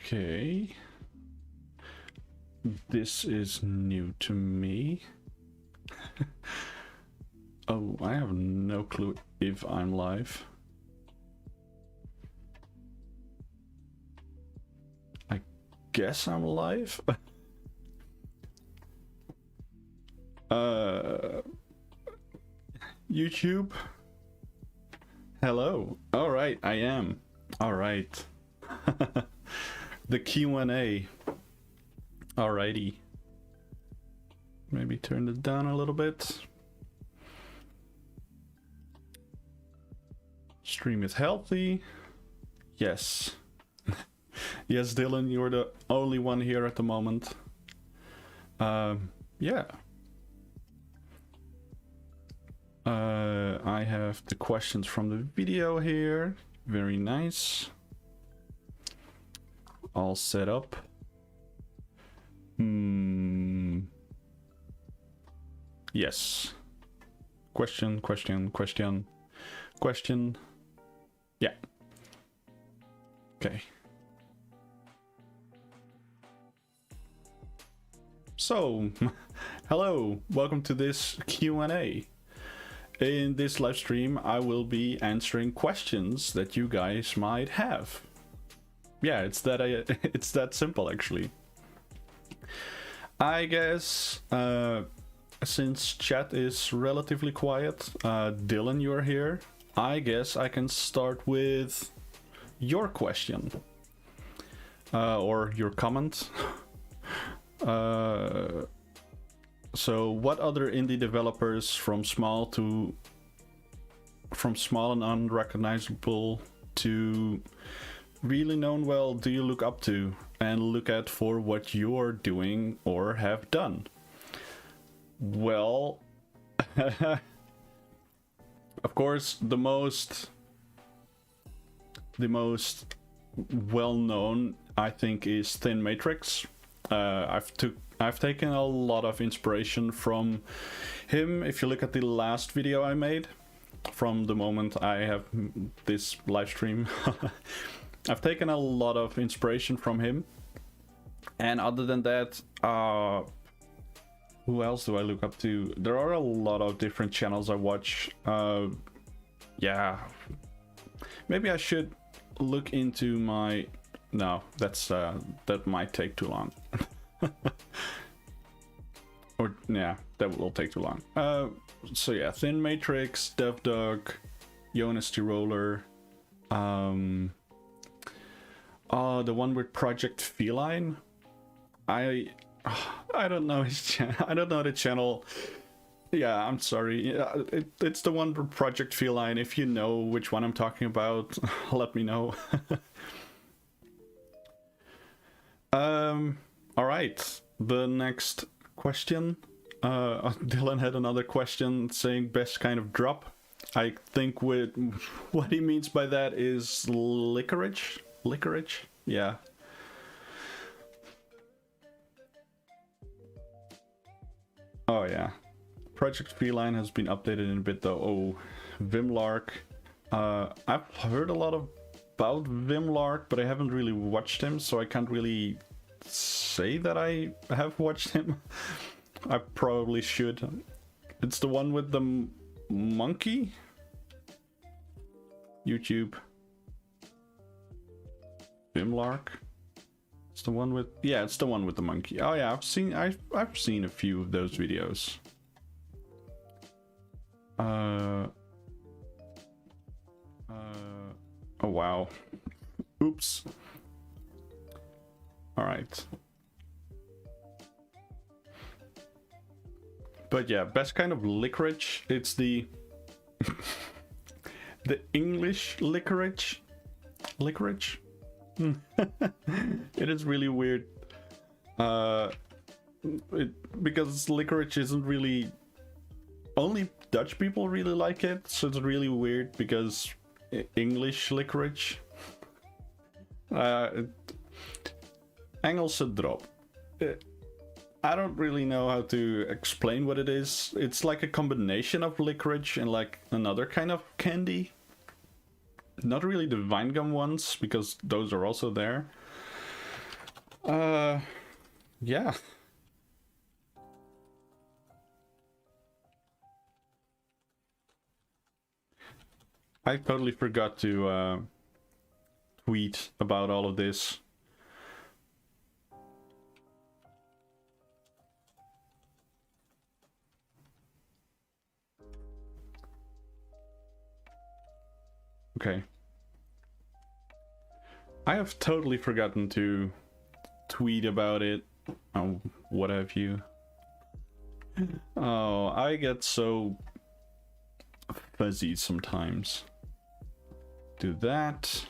Okay. This is new to me. Oh, I have no clue if I'm live. I guess I'm live. YouTube. Hello. All right, I am. All right. The Q&A. Alrighty. Maybe turn it down a little bit. Stream is healthy. Yes. Yes, Dylan, you're the only one here at the moment. Yeah. I have the questions from the video here. Very nice. All set up. Yes. Question. Yeah. Okay. So, hello. Welcome to this Q&A. In this live stream, I will be answering questions that you guys might have. Yeah, it's that simple actually. I guess since chat is relatively quiet, Dylan, you're here. I guess I can start with your question or your comment. So, what other indie developers from small and unrecognizable to really known well do you look up to and look at for what you're doing or have done? Well, of course, the most well-known, I think, is Thin Matrix. I've taken a lot of inspiration from him. If you look at the last video I made, from the moment I have this live stream, I've taken a lot of inspiration from him. And other than that, who else do I look up to? There are a lot of different channels I watch. Yeah, maybe I should look into my... No, that might take too long. Or yeah, that will take too long. So yeah, Thin Matrix, DevDog, Jonas T. Roller, the one with Project Feline. I don't know his channel. I don't know the channel. Yeah, I'm sorry. Yeah, it's the one with Project Feline. If you know which one I'm talking about, let me know. All right. The next question. Dylan had another question saying best kind of drop. I think what he means by that is licorice. Licorice? Yeah. Oh yeah. Project Feline has been updated in a bit though. Oh, Vimlark. I've heard a lot about Vimlark, but I haven't really watched him, so I can't really say that I have watched him. I probably should. It's the one with the monkey? YouTube. Vimlark. It's the one with... Yeah, it's the one with the monkey. Oh yeah, I've seen a few of those videos. Oh wow. Oops. All right. But yeah, best kind of licorice. It's the the English licorice. Licorice. It is really weird. Because licorice isn't really... Only Dutch people really like it, so it's really weird because English licorice. Engelse drop. I don't really know how to explain what it is. It's like a combination of licorice and like another kind of candy. Not really the vine gum ones, because those are also there. Yeah. I totally forgot to tweet about all of this. Okay. I have totally forgotten to tweet about it. Oh, what have you? Oh, I get so fuzzy sometimes. Do that.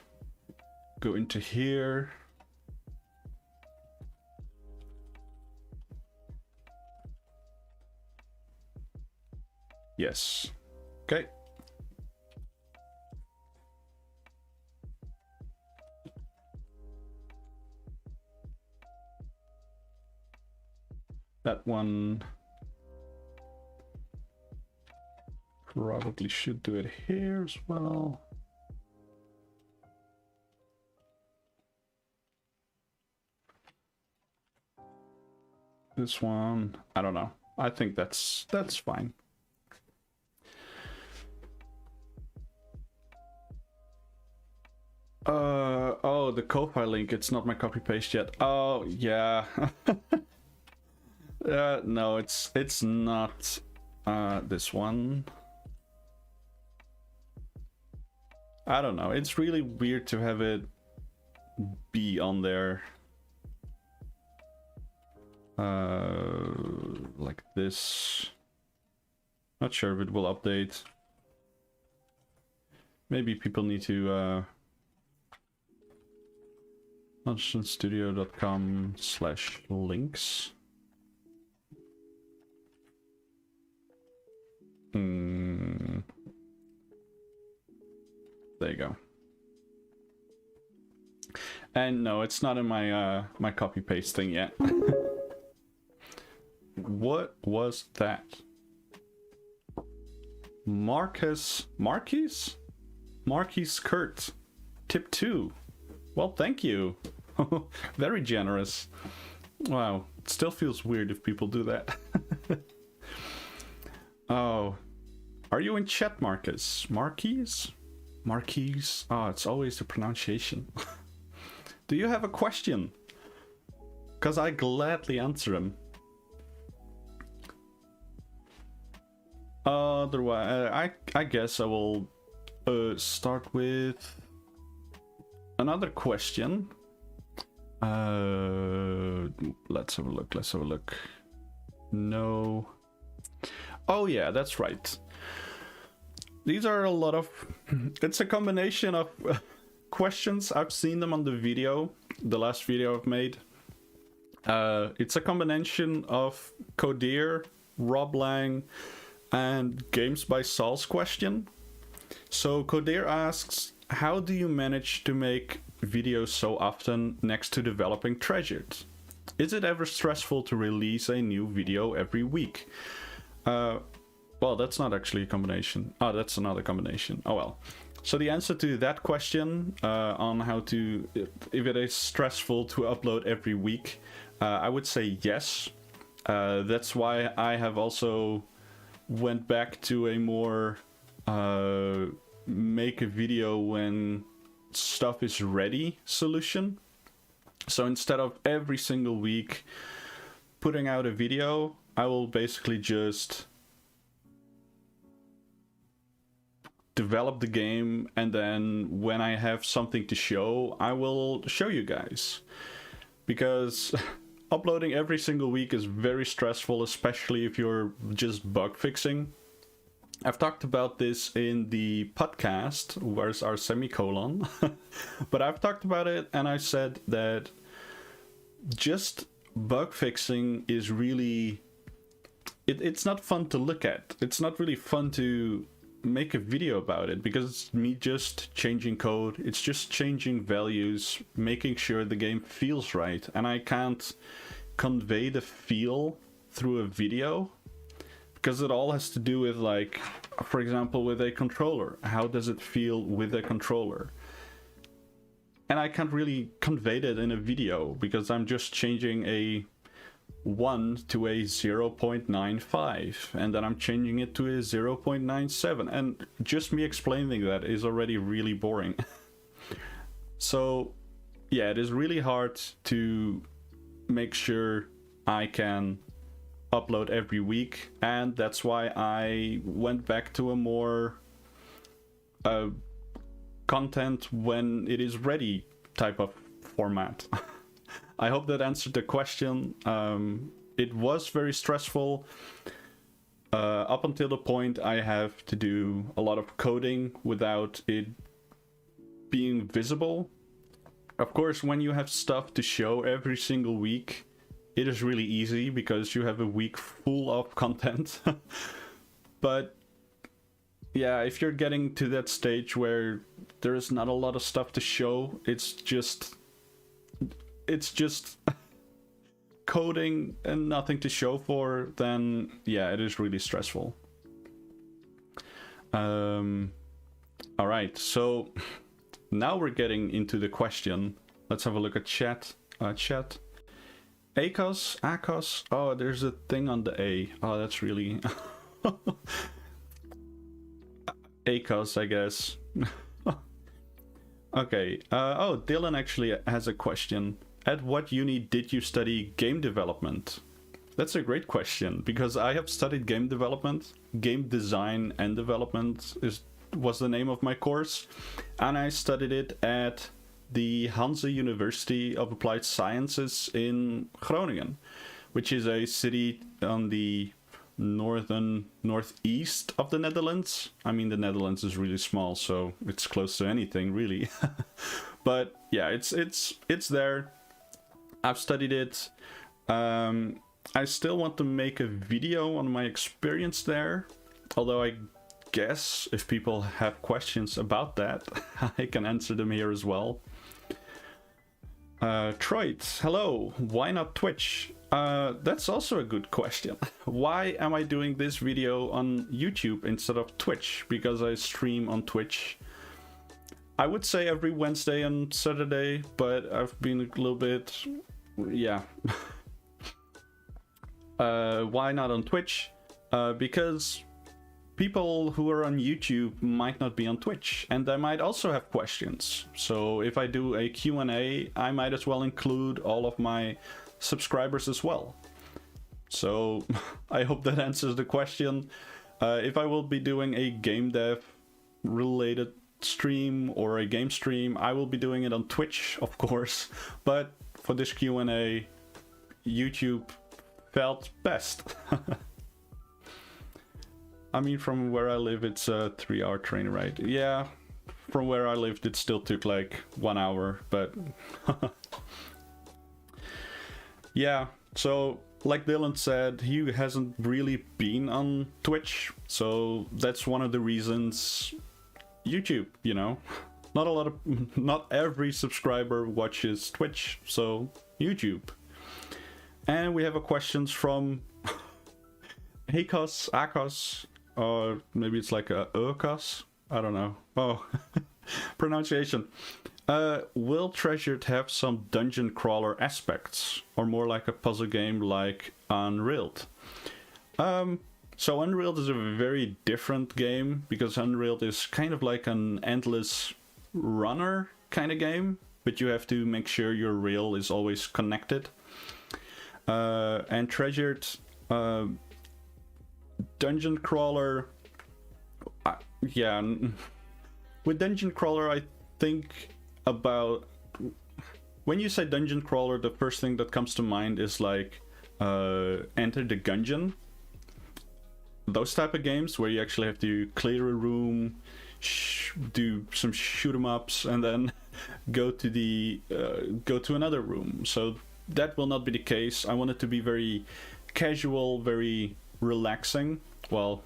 Go into here. Yes. Okay. That one probably should do it here as well. This one, I don't know. I think that's fine. Oh, the Ko-Fi link, it's not my copy paste yet. Oh, yeah. No, it's not this one. I don't know. It's really weird to have it be on there. Like this. Not sure if it will update. Maybe people need to HuntersonStudio.com/links. There you go. And no, it's not in my my copy paste thing yet. What was that? Marquis Kurt. Tip 2. Well, thank you. Very generous. Wow, it still feels weird if people do that. Oh, are you in chat, Marcus? Marquis? Oh, it's always the pronunciation. Do you have a question? Because I gladly answer them. Otherwise, I guess I will start with another question. Let's have a look. No. Oh yeah, that's right. These are a lot of... It's a combination of questions. I've seen them on the video, the last video I've made. It's a combination of Codir, Rob Lang, and Games by Saul's question. So Codir asks, how do you manage to make videos so often next to developing Treasured? Is it ever stressful to release a new video every week? Well, that's not actually a combination. Oh, that's another combination. Oh well. So the answer to that question on how to, if it is stressful to upload every week, I would say yes. That's why I have also went back to a more make a video when stuff is ready solution. So instead of every single week putting out a video, I will basically just develop the game, and then when I have something to show, I will show you guys. Because uploading every single week is very stressful, especially if you're just bug fixing. I've talked about this in the podcast, where's our semicolon? But I've talked about it, and I said that just bug fixing is really... It's not fun to look at. It's not really fun to make a video about it, because it's me just changing code. It's just changing values, making sure the game feels right. And I can't convey the feel through a video, because it all has to do with, like, for example, with a controller. How does it feel with a controller? and I can't really convey that in a video because I'm just changing a 1 to a 0.95 and then I'm changing it to a 0.97, and just me explaining that is already really boring. So yeah, it is really hard to make sure I can upload every week, and that's why I went back to a more content when it is ready type of format. I hope that answered the question. It was very stressful up until the point I have to do a lot of coding without it being visible. Of course, when you have stuff to show every single week, it is really easy because you have a week full of content. But yeah, if you're getting to that stage where there's not a lot of stuff to show, it's just coding and nothing to show for, then yeah, it is really stressful. All right, so now we're getting into the question. Let's have a look at chat. Akos. Oh, there's a thing on the A. Oh, that's really Akos, I guess. Okay. Oh, Dylan actually has a question. At what uni did you study game development? That's a great question, because I have studied game development. Game design and development was the name of my course, and I studied it at the Hanze University of Applied Sciences in Groningen, which is a city on the northeast of the Netherlands. I mean, the Netherlands is really small, so it's close to anything, really. But yeah, it's there. I've studied it. I still want to make a video on my experience there, although I guess if people have questions about that, I can answer them here as well. Troit, hello, why not Twitch? That's also a good question. Why am I doing this video on YouTube instead of Twitch? Because I stream on Twitch, I would say every Wednesday and Saturday, but I've been a little bit, yeah. Why not on Twitch? Because people who are on YouTube might not be on Twitch, and they might also have questions. So if I do a Q&A, I might as well include all of my subscribers as well. So I hope that answers the question. If I will be doing a game dev related stream or a game stream, I will be doing it on Twitch, of course. But for this Q&A, YouTube felt best. I mean, from where I live, it's a 3-hour train ride. Yeah, from where I lived, it still took like 1 hour, but yeah. So, like Dylan said, he hasn't really been on Twitch, so that's one of the reasons. YouTube, you know, not every subscriber watches Twitch, so YouTube. And we have a questions from Akos, or maybe it's like a Urkos, I don't know. Oh, pronunciation. Will Treasured have some dungeon crawler aspects, or more like a puzzle game like Unrealed? So Unrealed is a very different game, because Unrealed is kind of like an endless runner kind of game, but you have to make sure your reel is always connected. And Treasured dungeon crawler, yeah, with dungeon crawler, I think about, when you say dungeon crawler, the first thing that comes to mind is like Enter the Gungeon. Those type of games where you actually have to clear a room, do some shoot 'em ups, and then go to another room. So that will not be the case. I want it to be very casual, very relaxing. Well,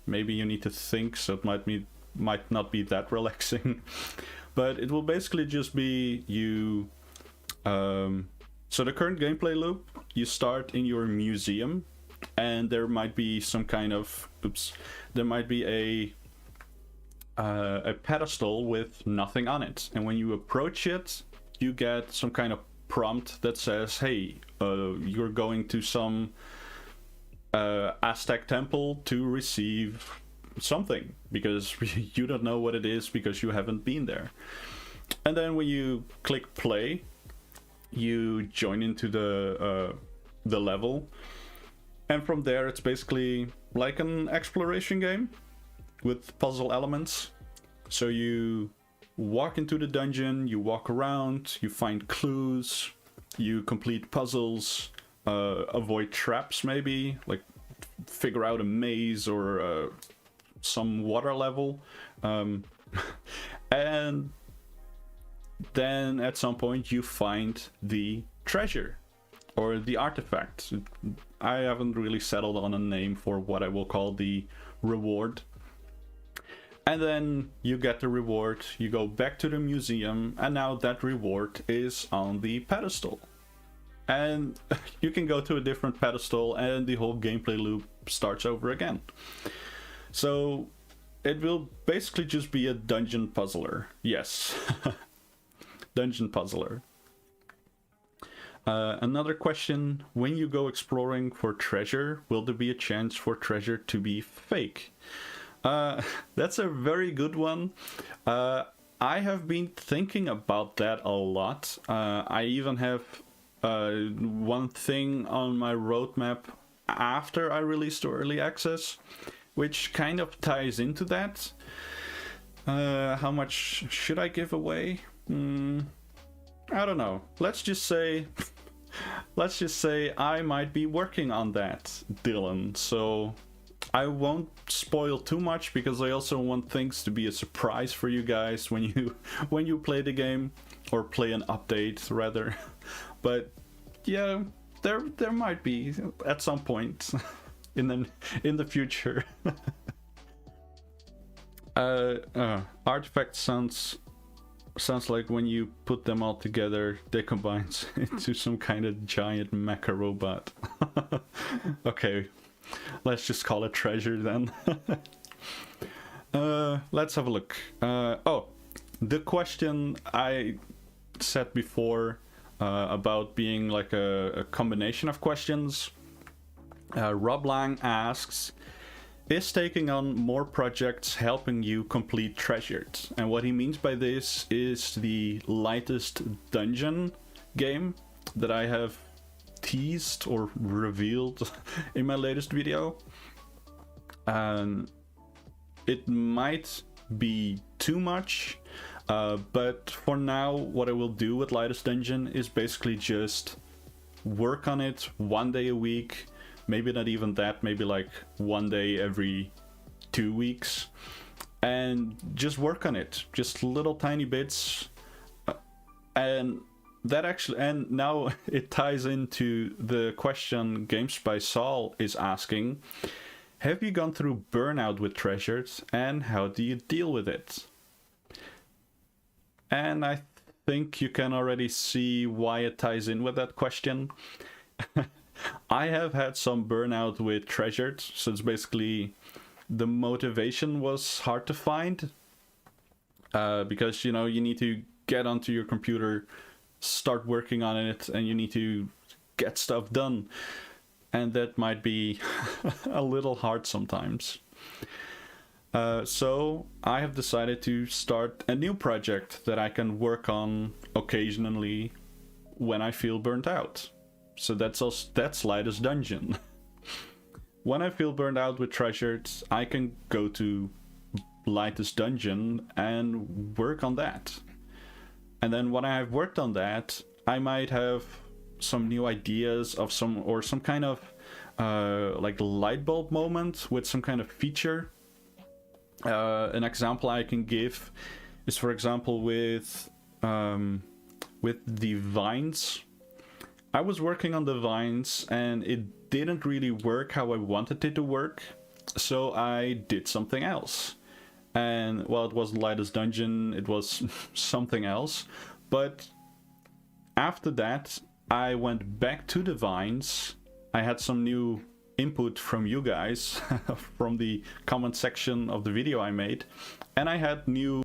maybe you need to think, so it might not be that relaxing. But it will basically just be you. So the current gameplay loop, you start in your museum, and there might be some kind of, there might be a pedestal with nothing on it, and when you approach it, you get some kind of prompt that says, "Hey, you're going to some Aztec temple to receive something," because you don't know what it is because you haven't been there. And then when you click play, you join into the level, and from there it's basically like an exploration game with puzzle elements. So you walk into the dungeon, you walk around, you find clues, you complete puzzles, avoid traps, maybe like figure out a maze or some water level, and then at some point you find the treasure or the artifact. I haven't really settled on a name for what I will call the reward. And then you get the reward, you go back to the museum, and now that reward is on the pedestal. And you can go to a different pedestal and the whole gameplay loop starts over again. So it will basically just be a dungeon puzzler. Yes. Dungeon puzzler. Another question: when you go exploring for treasure, will there be a chance for treasure to be fake? That's a very good one. I have been thinking about that a lot. I even have one thing on my roadmap after I released early access, which kind of ties into that. How much should I give away? I don't know. Let's just say I might be working on that, Dylan. So I won't spoil too much because I also want things to be a surprise for you guys when you play the game, or play an update rather. But yeah, there might be at some point in the future. Artifact sounds like when you put them all together, they combine into some kind of giant mecha robot. Okay, let's just call it treasure then. Let's have a look. Oh, the question I said before about being like a combination of questions. Rob Lang asks, is taking on more projects helping you complete Treasured? And what he means by this is the lightest dungeon game that I have teased or revealed in my latest video. It might be too much, but for now what I will do with lightest dungeon is basically just work on it one day a week. Maybe not even that, maybe like one day every 2 weeks, and just work on it, just little tiny bits. And now it ties into the question Games by Saul is asking: have you gone through Burnout with Treasured, and how do you deal with it? And I think you can already see why it ties in with that question. I have had some Burnout with Treasured, so it's basically the motivation was hard to find, because you need to get onto your computer, start working on it, and you need to get stuff done, and that might be a little hard sometimes. So I have decided to start a new project that I can work on occasionally when I feel burnt out. So that's Lightest Dungeon. When I feel burned out with Treasured, I can go to Lightest Dungeon and work on that. And then when I have worked on that, I might have some new ideas of some kind of like light bulb moment with some kind of feature. An example I can give is, for example, with the vines. I was working on the vines and it didn't really work how I wanted it to work, so I did something else. And well, it wasn't Lightest Dungeon, it was something else. But after that, I went back to the vines. I had some new input from you guys from the comment section of the video I made, and I had new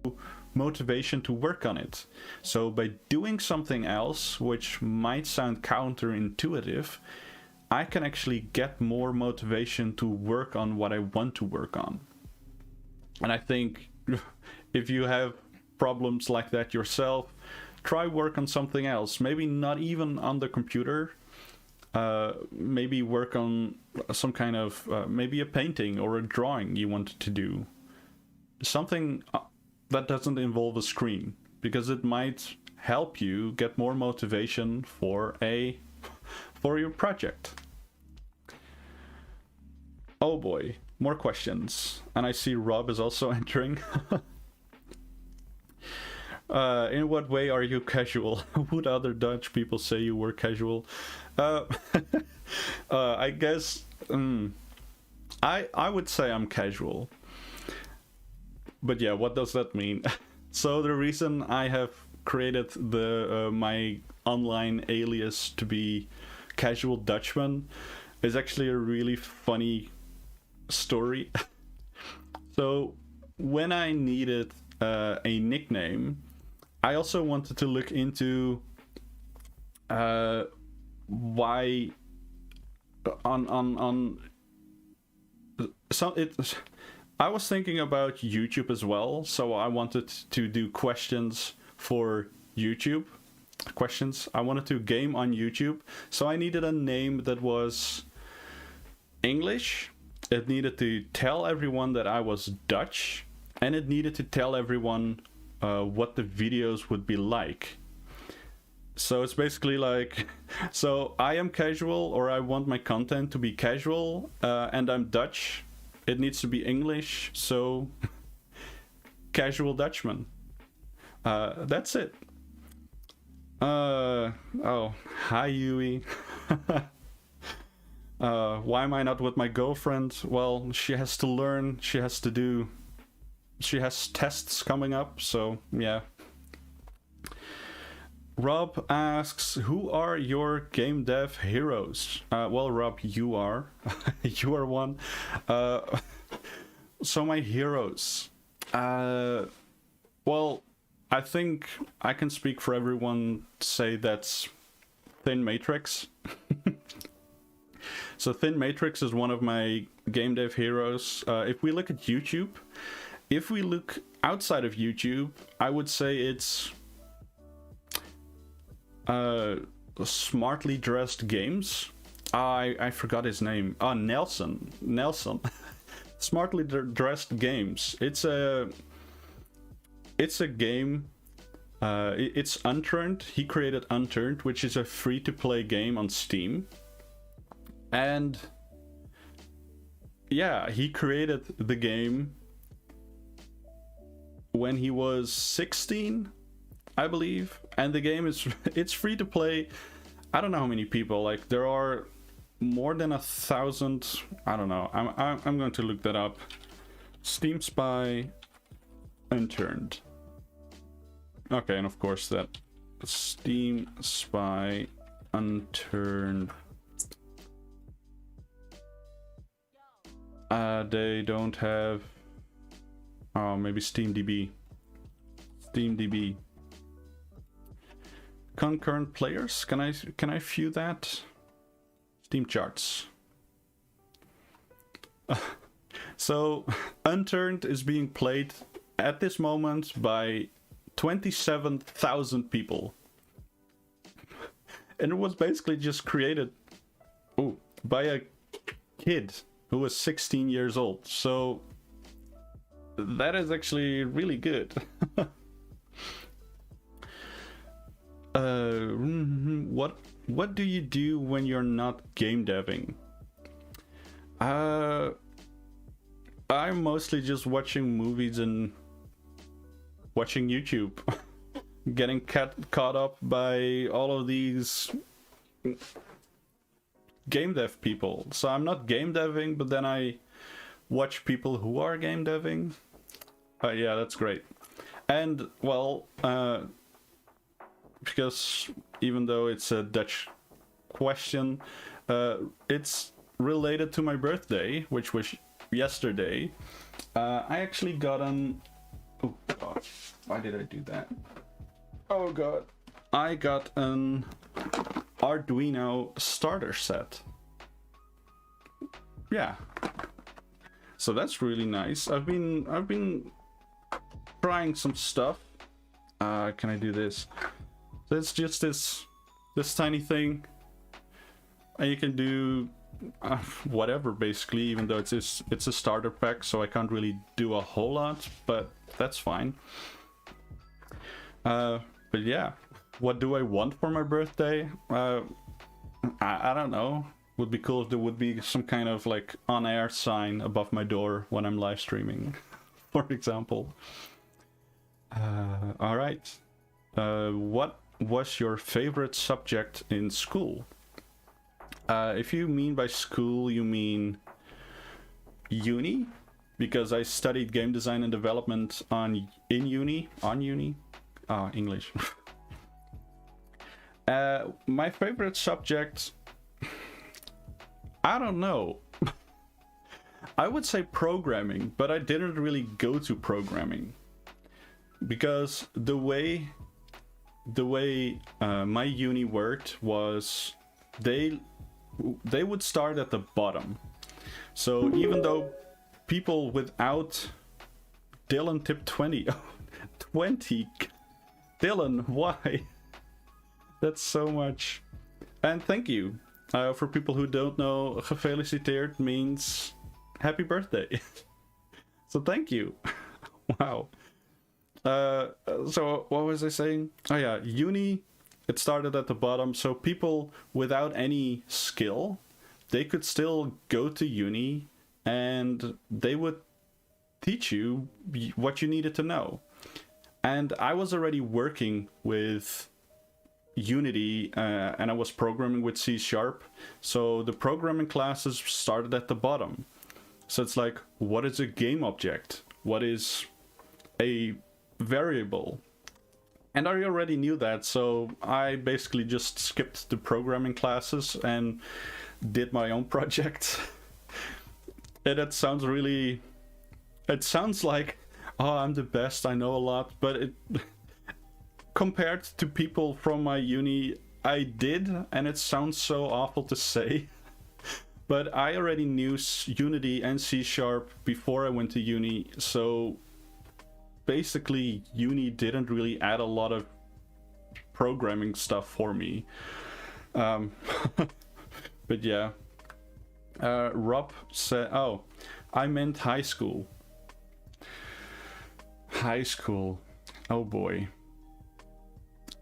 motivation to work on it. So by doing something else, which might sound counterintuitive, I can actually get more motivation to work on what I want to work on. And I think if you have problems like that yourself, try work on something else. Maybe not even on the computer. Maybe work on some kind of, maybe a painting or a drawing you want to do. Something that doesn't involve a screen, because it might help you get more motivation for your project. Oh boy, more questions. And I see Rob is also entering. In what way are you casual? Would other Dutch people say you were casual? I guess I would say I'm casual. But yeah, what does that mean? So the reason I have created the my online alias to be Casual Dutchman is actually a really funny story. So when I needed a nickname, I also wanted to look into why on so it. I was thinking about YouTube as well, so I wanted to do questions for YouTube. Questions. I wanted to game on YouTube, so I needed a name that was English. It needed to tell everyone that I was Dutch, and it needed to tell everyone what the videos would be like. So it's basically like, so I am casual, or I want my content to be casual, and I'm Dutch. It needs to be English, so Casual Dutchman. That's it. Oh, hi Yui. Why am I not with my girlfriend? Well, she has to learn, she has tests coming up, so yeah. Rob asks, who are your game dev heroes? Well, Rob, you are. You are one. So my heroes. Well, I think I can speak for everyone to say that's Thin Matrix. So Thin Matrix is one of my game dev heroes. If we look at YouTube, if we look outside of YouTube, I would say it's Smartly Dressed Games. I forgot his name. Nelson. Smartly Dressed Games. It's a game. It's Unturned. He created Unturned, which is a free-to-play game on Steam. And yeah, he created the game when he was 16, I believe. And the game it's free to play. I don't know how many people, like there are more than 1,000. I don't know. I'm going to look that up. Steam Spy Unturned. Okay, and of course that Steam Spy Unturned. They don't have. Oh, maybe SteamDB. SteamDB. Concurrent players. Can I view that? Steam charts. So Unturned is being played at this moment by 27,000 people, and it was basically just created by a kid who was 16 years old. So that is actually really good. What do you do when you're not game deving? I'm mostly just watching movies and watching YouTube. Getting caught up by all of these game dev people. So I'm not game deving, but then I watch people who are game deving. Yeah, that's great. And well, because even though it's a Dutch question, it's related to my birthday, which was yesterday, I actually got an... Oh god, why did I do that? Oh god. I got an Arduino starter set. Yeah. So that's really nice. I've been trying some stuff. Can I do this? So it's just this tiny thing, and you can do whatever basically, even though it's a starter pack, so I can't really do a whole lot, but that's fine. But yeah, what do I want for my birthday? I don't know. Would be cool if there would be some kind of like on-air sign above my door when I'm live streaming, for example. All right. What was your favorite subject in school? If you mean by school, you mean uni, because I studied game design and development on uni. English. My favorite subject, I don't know. I would say programming, but I didn't really go to programming because the way my uni worked was they would start at the bottom. So even though people without Dylan tip 20 20 Dylan, why? That's so much. And thank you. For people who don't know, gefeliciteerd means happy birthday. So thank you. Wow. So what was I saying? Oh yeah, uni, it started at the bottom, so people without any skill, they could still go to uni and they would teach you what you needed to know. And I was already working with Unity and I was programming with C#, so the programming classes started at the bottom. So it's like, what is a game object? What is a variable? And I already knew that, so I basically just skipped the programming classes and did my own project. And it sounds like, oh, I'm the best, I know a lot, but it compared to people from my uni, I did, and it sounds so awful to say, but I already knew Unity and C# before I went to uni, so basically uni didn't really add a lot of programming stuff for me. But yeah. Rob said, oh, I meant high school. High school. Oh boy.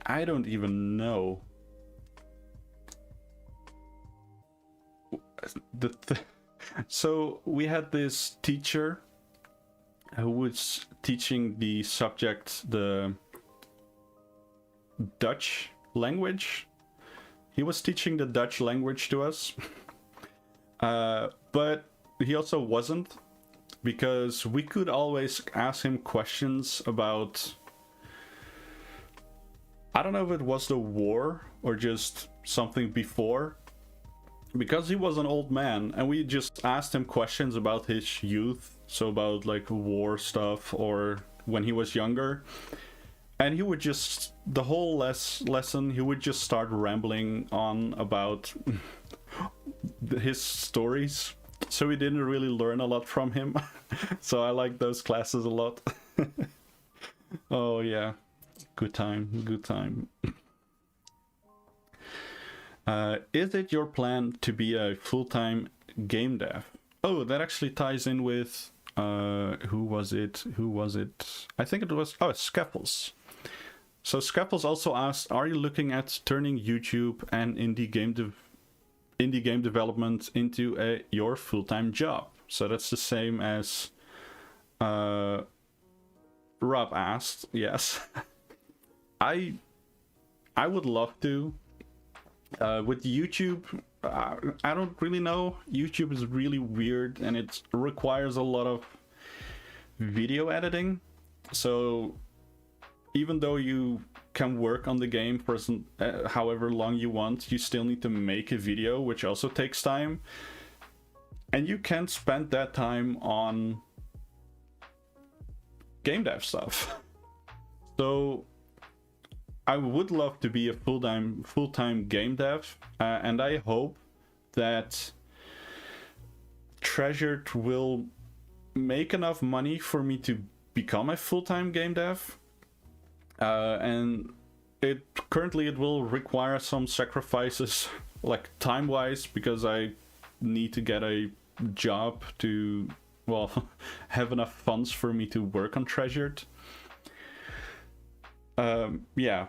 I don't even know. So we had this teacher who was teaching the subject, the Dutch language. He was teaching the Dutch language to us. But he also wasn't, because we could always ask him questions about, I don't know if it was the war or just something before, because he was an old man and we just asked him questions about his youth, so about like war stuff or when he was younger, and he would just, the whole lesson, he would just start rambling on about his stories, so we didn't really learn a lot from him. So I like those classes a lot. Oh yeah, good time. Is it your plan to be a full-time game dev? Oh, that actually ties in with who was it? I think it was Scaffles. So Scaffles also asked, are you looking at turning YouTube and indie game development into your full-time job? So that's the same as Rob asked. Yes. I would love to. With YouTube, I don't really know. YouTube is really weird and it requires a lot of video editing. So even though you can work on the game for however long you want, you still need to make a video, which also takes time. and you can spend that time on game dev stuff. So I would love to be a full-time game dev, and I hope that Treasured will make enough money for me to become a full-time game dev. And currently it will require some sacrifices, like time-wise, because I need to get a job to, well, have enough funds for me to work on Treasured. Yeah.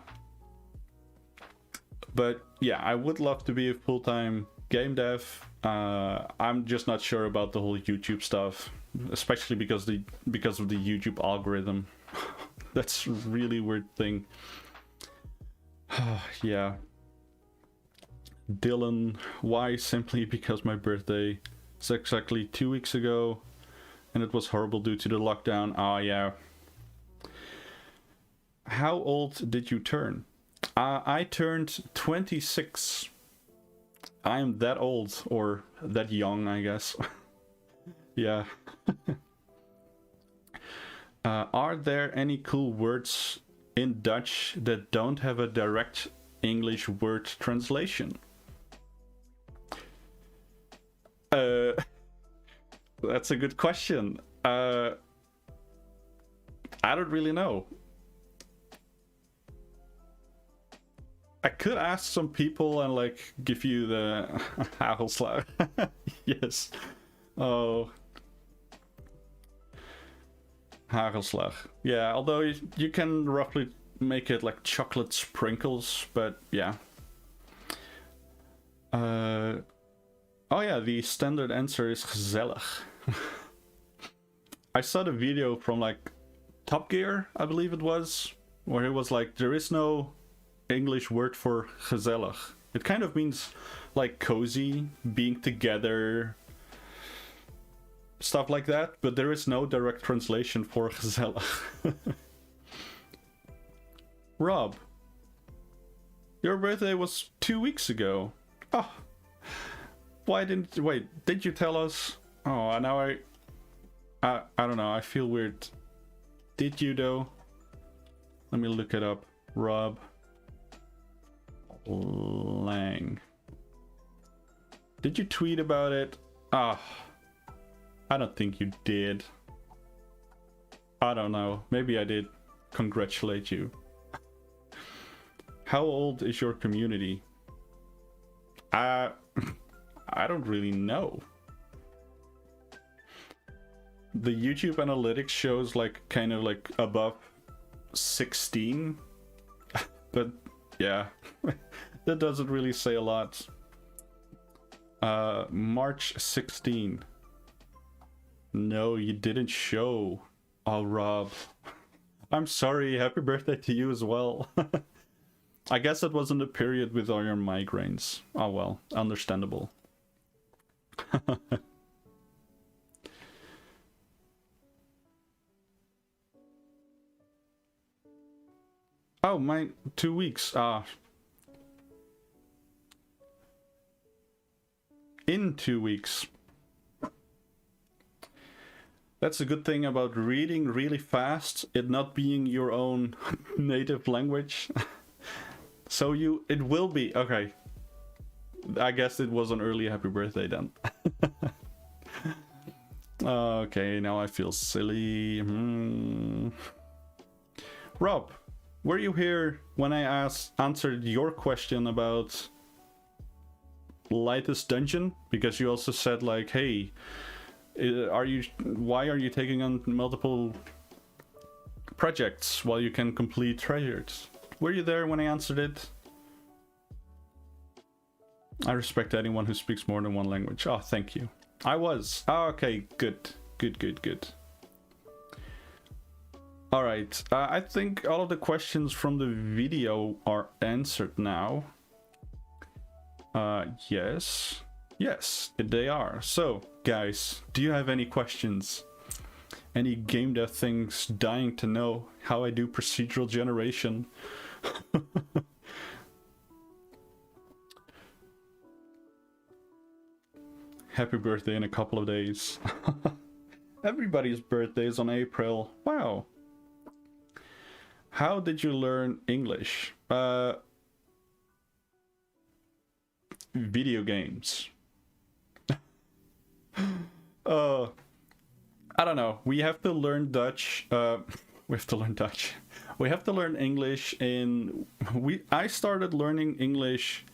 But yeah, I would love to be a full-time game dev. I'm just not sure about the whole YouTube stuff, especially because of the YouTube algorithm. That's a really weird thing. Yeah. Dylan, why? Simply because my birthday is exactly 2 weeks ago, and it was horrible due to the lockdown. Oh yeah. How old did you turn? I turned 26. I am that old, or that young, I guess. Yeah. Are there any cool words in Dutch that don't have a direct English word translation? That's a good question. I don't really know. I could ask some people and like give you the hagelslag. Yes. Oh. Hagelslag. Yeah, although you can roughly make it like chocolate sprinkles, but yeah. Oh yeah, the standard answer is gezellig. I saw the video from like Top Gear, I believe it was, where it was like, there is no English word for gezellig. It kind of means like cozy, being together, stuff like that, but there is no direct translation for gezellig. Rob, your birthday was 2 weeks ago. Oh, why didn't you wait? Did you tell us? Oh, now I don't know. I feel weird. Did you though? Let me look it up. Rob Lang. Did you tweet about it? Ah, I don't think you did. I don't know. Maybe I did. Congratulate you. How old is your community? I don't really know. The YouTube analytics shows like kind of like above 16, but yeah, that doesn't really say a lot. March 16. No, you didn't show. Oh, Rob. I'm sorry. Happy birthday to you as well. I guess it wasn't a period with all your migraines. Oh well, understandable. Oh, my 2 weeks. In 2 weeks. That's a good thing about reading really fast, it not being your own native language. So it will be, okay. I guess it was an early happy birthday then. Okay, now I feel silly. Rob, were you here when I answered your question about Lightest Dungeon? Because you also said like, hey, why are you taking on multiple projects while you can complete Treasured? Were you there when I answered it? I respect anyone who speaks more than one language. Oh, thank you. I was. Oh, okay, good. Good. Alright, I think all of the questions from the video are answered now. Yes, they are. So, guys, do you have any questions? Any game dev things dying to know how I do procedural generation? happy birthday in a couple of days. Everybody's birthday is on April. Wow. How did you learn English? Video games. I don't know. We have to learn Dutch. We have to learn Dutch. We have to learn English I started learning English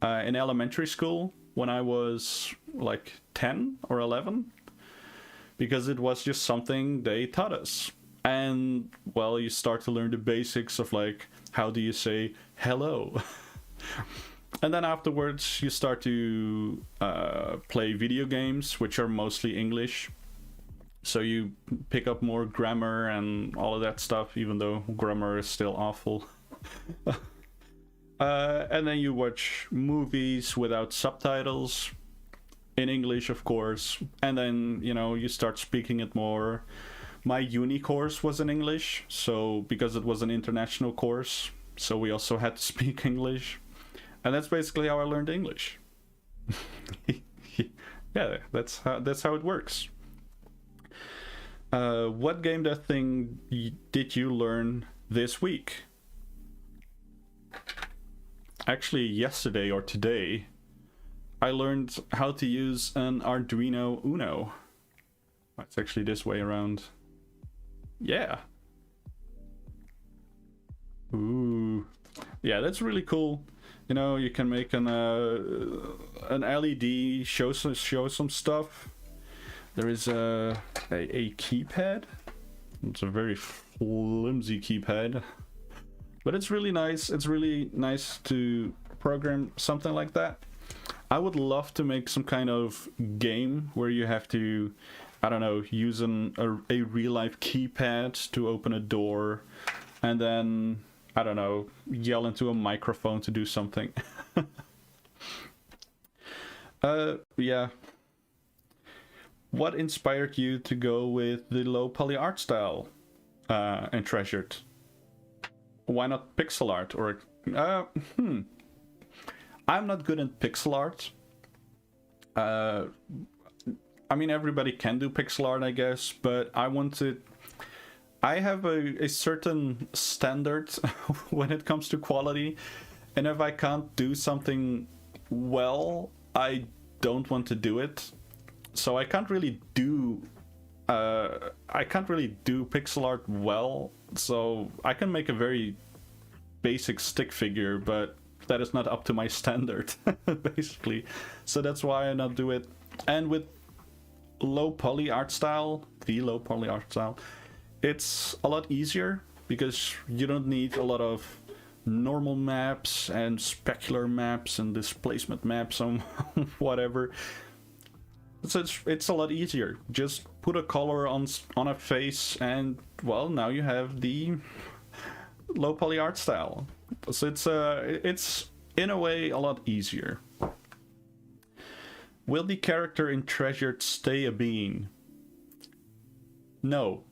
in elementary school when I was like 10 or 11, because it was just something they taught us. And well, you start to learn the basics of like, how do you say hello? And then afterwards you start to play video games, which are mostly English. So you pick up more grammar and all of that stuff, even though grammar is still awful. And then you watch movies without subtitles, in English, of course. And then, you know, you start speaking it more. My uni course was in English, so because it was an international course, so we also had to speak English. And that's basically how I learned English. Yeah, that's how it works. What game that thing did you learn this week? Actually, yesterday or today, I learned how to use an Arduino Uno. It's actually this way around. Yeah. Ooh. Yeah, that's really cool. You know, you can make an LED, show some stuff. There is a keypad. It's a very flimsy keypad, but it's really nice. It's really nice to program something like that. I would love to make some kind of game where you have to, I don't know, use a real life keypad to open a door, and then, I don't know, yell into a microphone to do something. Yeah. What inspired you to go with the low poly art style and Treasured? Why not pixel art? Or I'm not good at pixel art. I mean, everybody can do pixel art, I guess, but I have a certain standard when it comes to quality, and if I can't do something well, I don't want to do it. So I can't really do pixel art well. So I can make a very basic stick figure, but that is not up to my standard, basically. So that's why I not do it. And with low poly art style, it's a lot easier because you don't need a lot of normal maps and specular maps and displacement maps and whatever. So it's a lot easier. Just put a color on a face, and well, now you have the low poly art style. So it's in a way a lot easier. Will the character in Treasured stay a bean? No,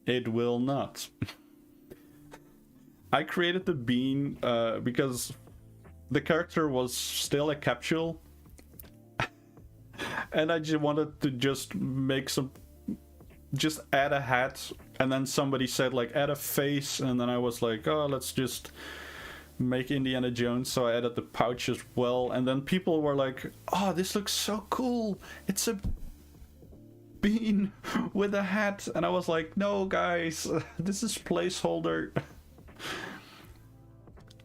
it will not. I created the bean because the character was still a capsule. And I just wanted to just add a hat, and then somebody said like add a face, and then I was like, oh, let's just make Indiana Jones, so I added the pouch as well, and then people were like, oh, this looks so cool, it's a bean with a hat, and I was like, no guys, this is placeholder.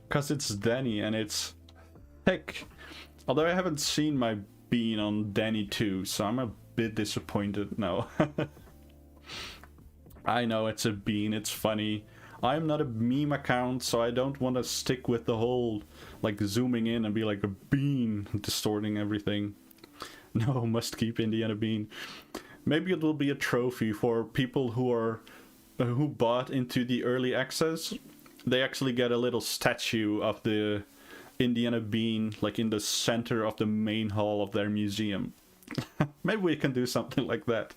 Because it's Danny and it's thick. Although I haven't seen my bean on Danny 2, so I'm a bit disappointed now. I know it's a bean, it's funny. I'm not a meme account, so I don't want to stick with the whole like zooming in and be like a bean distorting everything. No, must keep Indiana Bean. Maybe it will be a trophy for people who bought into the early access. They actually get a little statue of the Indiana Bean like in the center of the main hall of their museum. Maybe we can do something like that.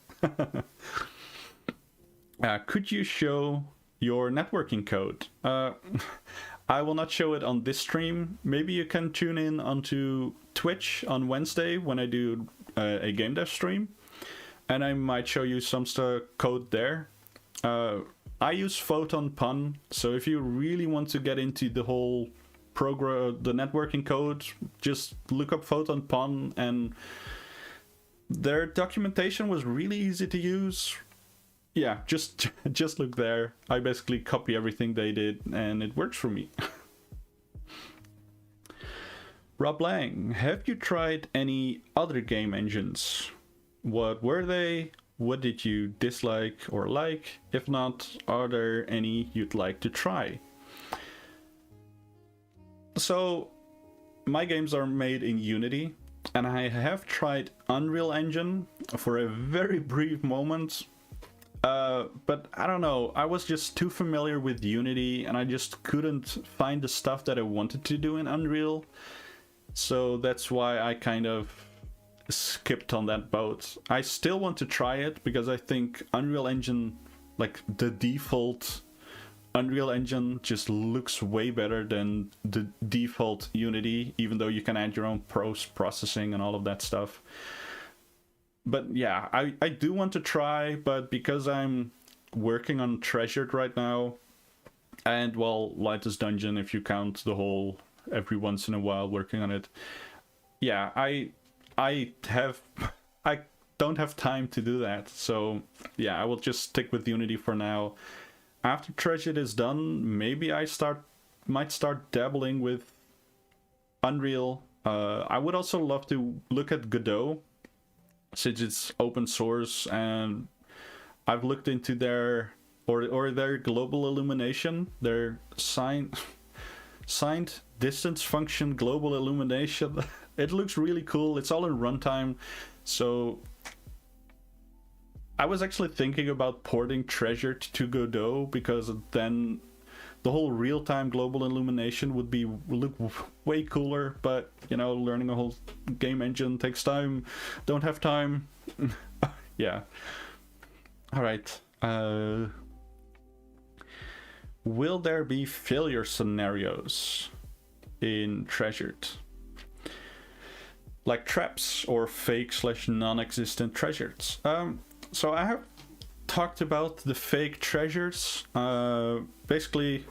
Could you show your networking code? I will not show it on this stream. Maybe you can tune in onto Twitch on Wednesday when I do a game dev stream, and I might show you some code there. I use Photon Pun, so if you really want to get into the whole the networking code, just look up Photon Pun, and their documentation was really easy to use. Yeah, just look there. I basically copy everything they did, and it works for me. Rob Lang, have you tried any other game engines? What were they? What did you dislike or like? If not, are there any you'd like to try? So, my games are made in Unity, and I have tried Unreal Engine for a very brief moment. But I don't know, I was just too familiar with Unity, and I just couldn't find the stuff that I wanted to do in Unreal. So that's why I kind of skipped on that boat. I still want to try it because I think Unreal Engine, like the default Unreal Engine, just looks way better than the default Unity, even though you can add your own processing and all of that stuff. But yeah, I do want to try, but because I'm working on Treasured right now, and well, Lightest Dungeon, if you count the whole every once in a while working on it, yeah, I don't have time to do that. So yeah, I will just stick with Unity for now. After Treasured is done, maybe I might start dabbling with Unreal. I would also love to look at Godot, since it's open source, and I've looked into their global illumination, their signed distance function global illumination. It looks really cool. It's all in runtime. So I was actually thinking about porting Treasured to Godot, because then the whole real-time global illumination would look way cooler. But you know, learning a whole game engine takes time. Don't have time. Yeah. All right. Will there be failure scenarios in Treasured? Like traps or fake/non-existent treasures. So I have talked about the fake treasures. Basically,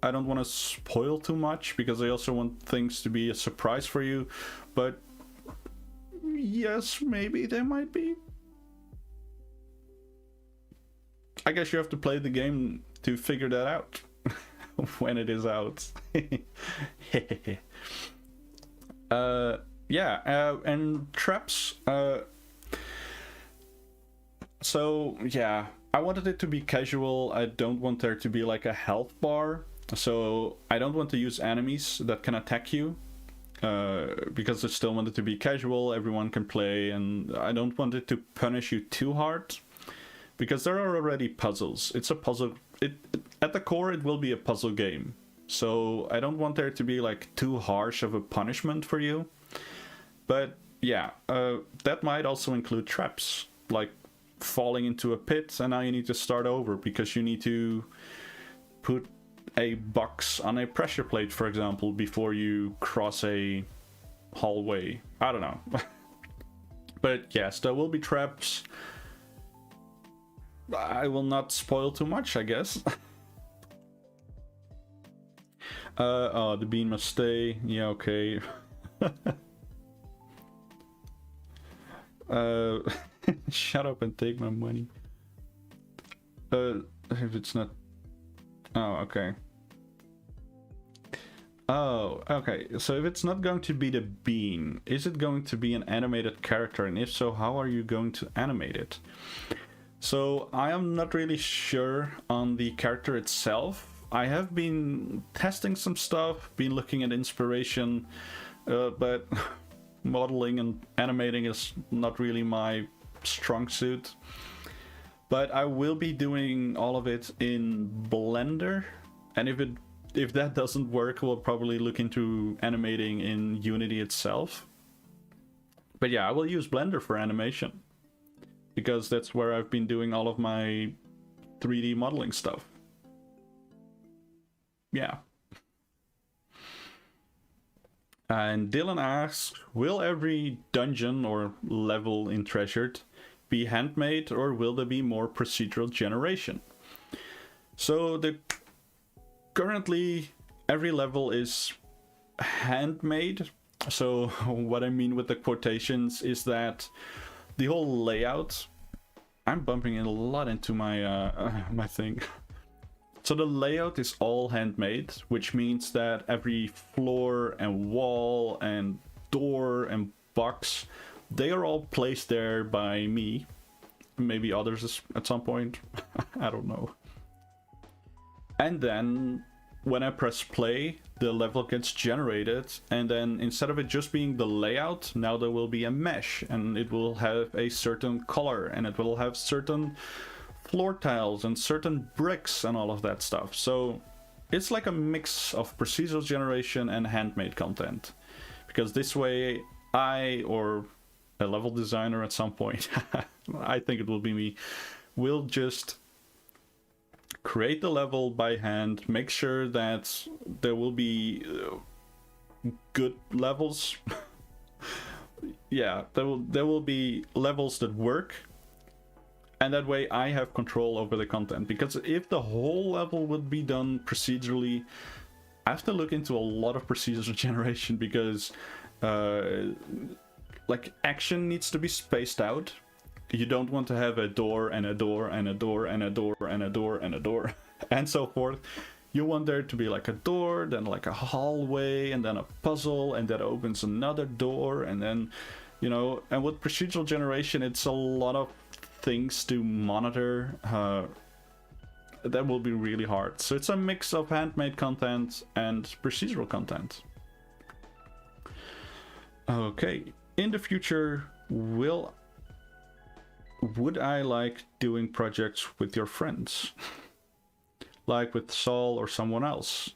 I don't want to spoil too much because I also want things to be a surprise for you. But yes, maybe there might be. I guess you have to play the game to figure that out when it is out. Yeah, and traps. So yeah, I wanted it to be casual. I don't want there to be like a health bar. So I don't want to use enemies that can attack you, because I still want it to be casual. Everyone can play, and I don't want it to punish you too hard, because there are already puzzles. It's a puzzle. At the core, it will be a puzzle game. So I don't want there to be like too harsh of a punishment for you. But yeah, that might also include traps, like falling into a pit and now you need to start over because you need to put a box on a pressure plate, for example, before you cross a hallway. I don't know. But yes, there will be traps. I will not spoil too much, I guess. Oh, the bean must stay. Yeah, okay. Shut up and take my money. If it's not... Oh, okay. Oh, okay. So if it's not going to be the bean, is it going to be an animated character? And if so, how are you going to animate it? So I am not really sure on the character itself. I have been testing some stuff, been looking at inspiration, but modeling and animating is not really my strong suit. But I will be doing all of it in Blender, and if that doesn't work, we'll probably look into animating in Unity itself. But yeah, I will use Blender for animation, because that's where I've been doing all of my 3D modeling stuff. Yeah. And Dylan asks, will every dungeon or level in Treasured be handmade, or will there be more procedural generation? So currently every level is handmade. So what I mean with the quotations is that the whole layout, I'm bumping in a lot into my my thing. So the layout is all handmade, which means that every floor and wall and door and box, they are all placed there by me. Maybe others at some point. I don't know. And then when I press play, the level gets generated, and then instead of it just being the layout, now there will be a mesh, and it will have a certain color, and it will have certain floor tiles and certain bricks and all of that stuff. So it's like a mix of procedural generation and handmade content, because this way I, or a level designer at some point, I think it will be me, will just create the level by hand, make sure that there will be good levels. Yeah, there will be levels that work, and that way I have control over the content. Because if the whole level would be done procedurally, I have to look into a lot of procedural generation, because like action needs to be spaced out. You don't want to have a door and a door and a door and a door and a door and a door and so forth. You want there to be like a door, then like a hallway, and then a puzzle, and that opens another door, and then, you know, and with procedural generation, it's a lot of things to monitor. That will be really hard. So it's a mix of handmade content and procedural content. Okay, in the future, would I like doing projects with your friends? Like with Saul or someone else?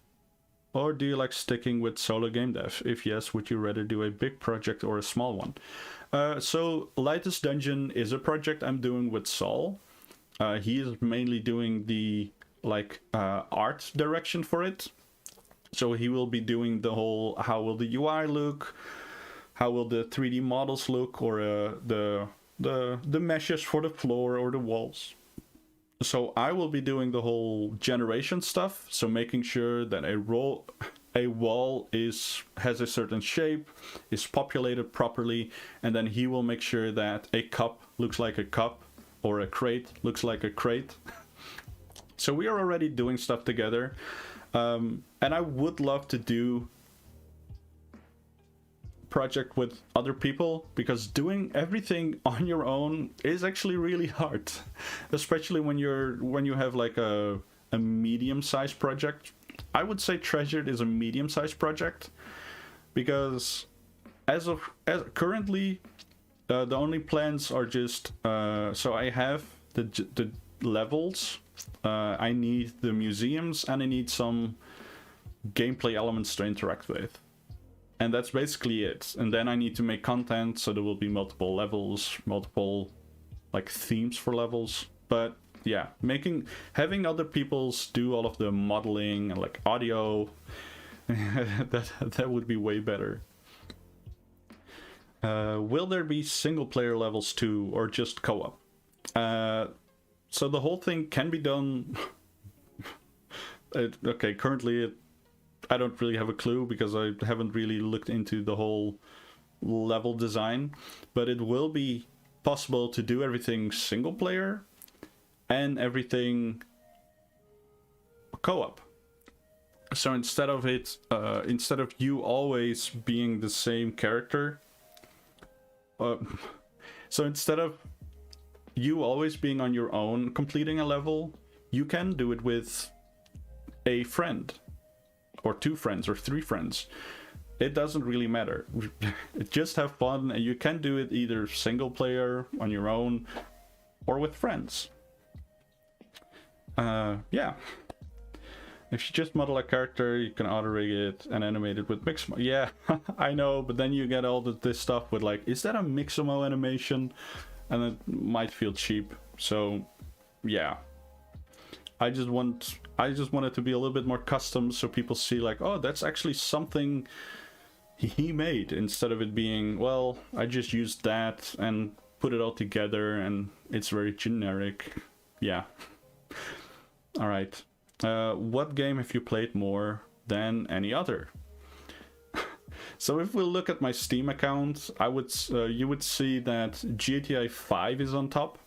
Or do you like sticking with solo game dev? If yes, would you rather do a big project or a small one? So Lightest Dungeon is a project I'm doing with Saul. He is mainly doing the art direction for it. So he will be doing the whole, how will the UI look? How will the 3D models look, or the meshes for the floor or the walls? So I will be doing the whole generation stuff, so making sure that a wall has a certain shape, is populated properly, and then he will make sure that a cup looks like a cup, or a crate looks like a crate. So we are already doing stuff together, and I would love to do project with other people, because doing everything on your own is actually really hard, especially when you have like a medium-sized project. I would say Treasured is a medium-sized project, because as currently the only plans are just so I have the levels, I need the museums, and I need some gameplay elements to interact with. And that's basically it. And then I need to make content, so there will be multiple levels, multiple like themes for levels. But yeah, having other people's do all of the modeling and like audio, that would be way better. Will there be single player levels too, or just co-op? So the whole thing can be done. Okay, currently I don't really have a clue, because I haven't really looked into the whole level design, but it will be possible to do everything single player and everything co-op. So instead of you always being the same character, so instead of you always being on your own completing a level, you can do it with a friend, or 2 friends, or 3 friends. It doesn't really matter. Just have fun, and you can do it either single player on your own or with friends. Yeah. If you just model a character, you can auto-rig it and animate it with Mixamo. Yeah, I know, but then you get all this stuff with like, is that a Mixamo animation? And it might feel cheap. So yeah, I just want it to be a little bit more custom, so people see like, oh, that's actually something he made, instead of it being, well, I just used that and put it all together and it's very generic. Yeah. All right. What game have you played more than any other? So if we look at my Steam account, you would see that GTA 5 is on top,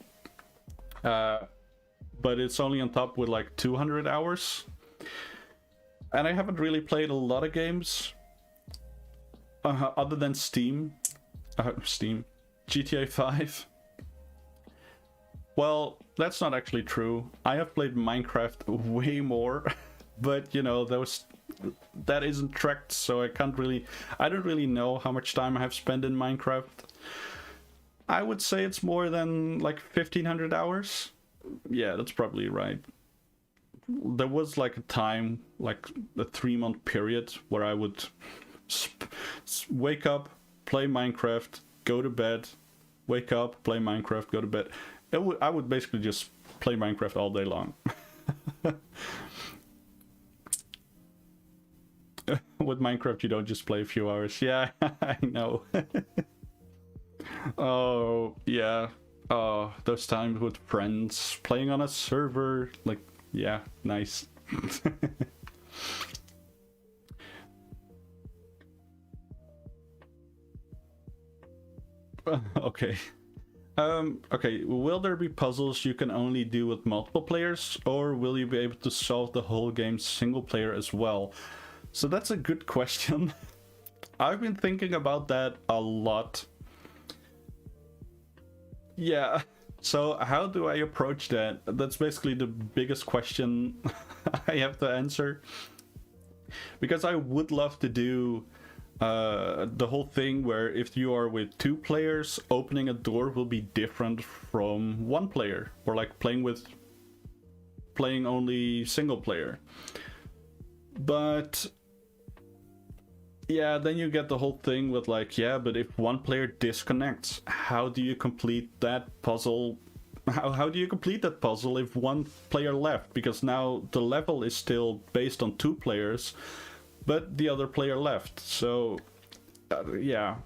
but it's only on top with like 200 hours. And I haven't really played a lot of games other than Steam, GTA 5. Well, that's not actually true. I have played Minecraft way more, but you know, that isn't tracked, so I don't really know how much time I have spent in Minecraft. I would say it's more than like 1500 hours. Yeah, that's probably right. There was like a time, like a 3-month period, where I would wake up, play Minecraft, go to bed, wake up, play Minecraft, go to bed. I would basically just play Minecraft all day long. With Minecraft, you don't just play a few hours. Yeah, I know. Oh, yeah. Oh, those times with friends playing on a server. Like, yeah, nice. Okay. Okay, will there be puzzles you can only do with multiple players, or will you be able to solve the whole game single player as well? So that's a good question. I've been thinking about that a lot. Yeah, so how do I approach that? That's basically the biggest question I have to answer. Because I would love to do the whole thing where if you are with 2 players, opening a door will be different from 1 player, or like playing only single player. But yeah, then you get the whole thing with like, yeah, but if 1 player disconnects, how do you complete that puzzle? How do you complete that puzzle if 1 player left? Because now the level is still based on 2 players, but the other player left. So yeah,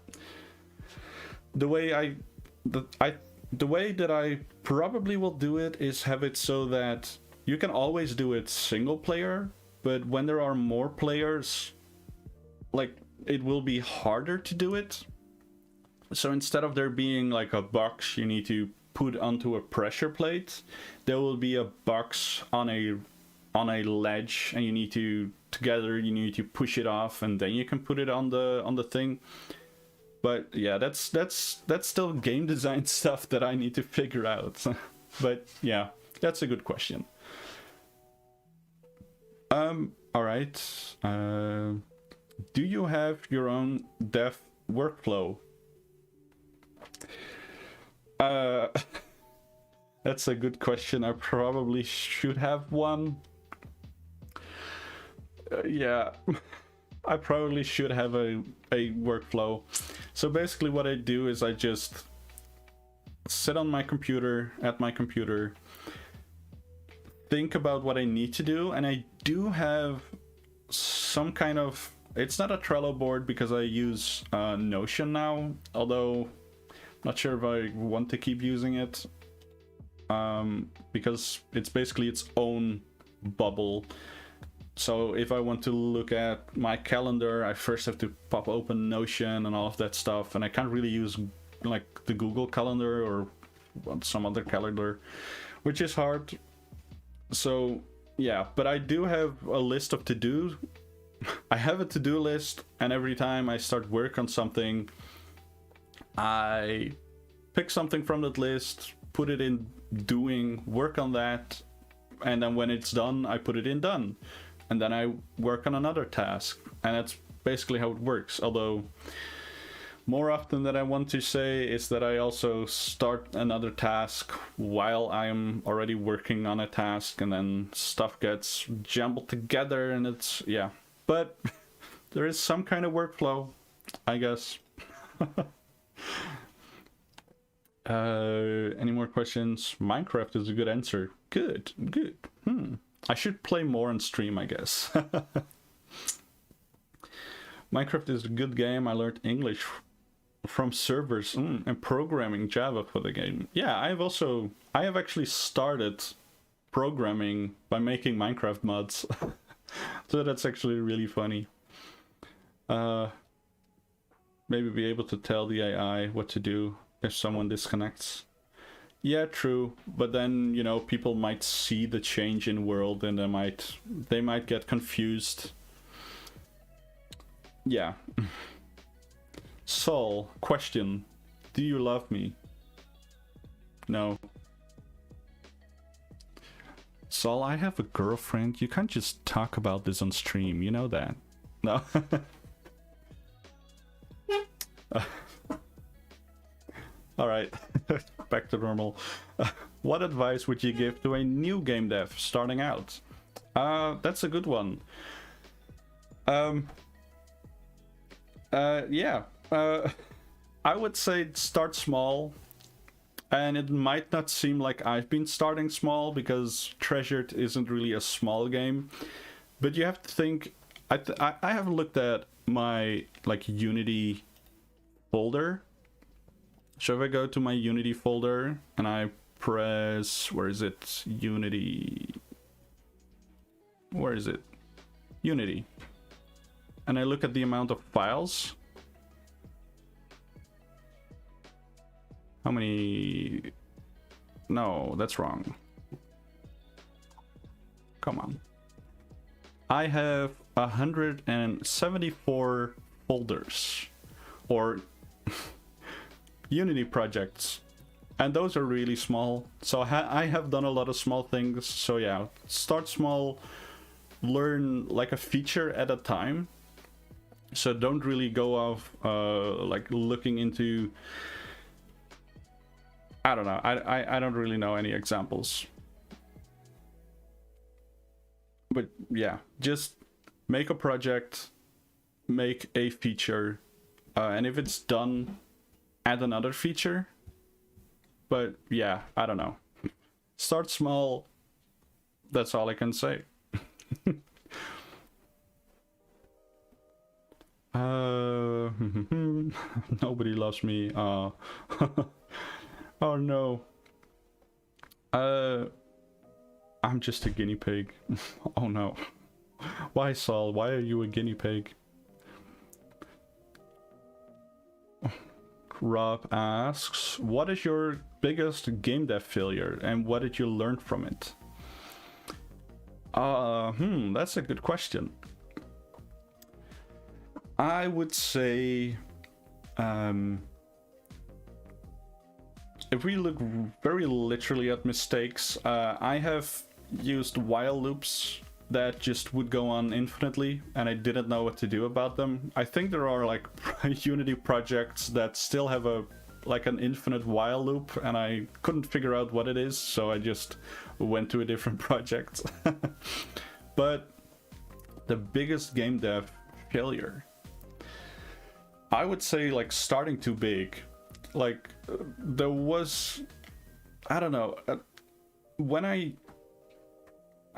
the way that I probably will do it is have it so that you can always do it single player, but when there are more players, like, it will be harder to do it. So instead of there being like a box you need to put onto a pressure plate, there will be a box on a ledge, and you need to push it off, and then you can put it on the thing. But yeah, that's still game design stuff that I need to figure out. But yeah, that's a good question. All right. Do you have your own dev workflow? That's a good question. I probably should have one. Yeah, I probably should have a workflow. So basically what I do is I just sit on my computer, think about what I need to do, and I do have some kind of, it's not a Trello board because I use Notion now, although I'm not sure if I want to keep using it, because it's basically its own bubble. So if I want to look at my calendar, I first have to pop open Notion and all of that stuff, and I can't really use like the Google Calendar or some other calendar, which is hard. So yeah, but I do have a list of to-do. I have a to-do list, and every time I start work on something, I pick something from that list, put it in doing, work on that, and then when it's done, I put it in done. And then I work on another task, and that's basically how it works. Although more often than I want to say is that I also start another task while I'm already working on a task, and then stuff gets jumbled together, and it's, yeah. But there is some kind of workflow, I guess. Any more questions? Minecraft is a good answer. Good. I should play more on stream, I guess. Minecraft is a good game. I learned English from servers and programming Java for the game. Yeah, I have actually started programming by making Minecraft mods. So that's actually really funny. Maybe be able to tell the AI what to do if someone disconnects. Yeah, true. But then, you know, people might see the change in world and they might get confused. Yeah. Saul, question. Do you love me? No. Saul, I have a girlfriend. You can't just talk about this on stream, you know that. No. Alright, back to normal. What advice would you give to a new game dev starting out? That's a good one. Yeah. I would say start small. And it might not seem like I've been starting small, because Treasured isn't really a small game. But you have to think... I have looked at my, like, Unity folder. So if I go to my Unity folder and I press... Where is it? Unity... Where is it? Unity. And I look at the amount of files... How many... No, that's wrong. Come on. I have 174 folders. Or Unity projects. And those are really small. So I have done a lot of small things. So yeah, start small. Learn like a feature at a time. So don't really go off like looking into... I don't know. I don't really know any examples. But yeah, just make a project, make a feature, and if it's done, add another feature. But yeah, I don't know. Start small. That's all I can say. Nobody loves me. Oh no. I'm just a guinea pig. Oh no. Why, Saul? Why are you a guinea pig? Rob asks, what is your biggest game dev failure and what did you learn from it? That's a good question. I would say, if we look very literally at mistakes, I have used while loops that just would go on infinitely and I didn't know what to do about them. I think there are like Unity projects that still have an infinite while loop and I couldn't figure out what it is, so I just went to a different project. But the biggest game dev failure, I would say like starting too big. Like there was, I don't know, when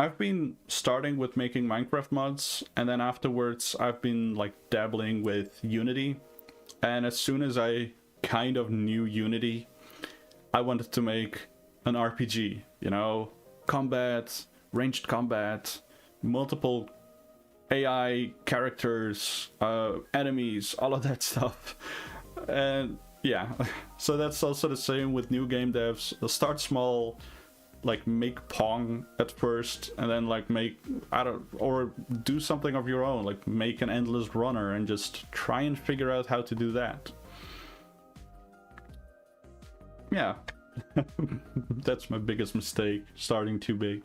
I've been starting with making Minecraft mods, and then afterwards I've been like dabbling with Unity, and as soon as I kind of knew Unity, I wanted to make an RPG, you know, combat, ranged combat, multiple AI characters, enemies, all of that stuff. And yeah, so that's also the same with new game devs. They'll start small, like make Pong at first, and then like or do something of your own, like make an endless runner and just try and figure out how to do that. Yeah. That's my biggest mistake, starting too big.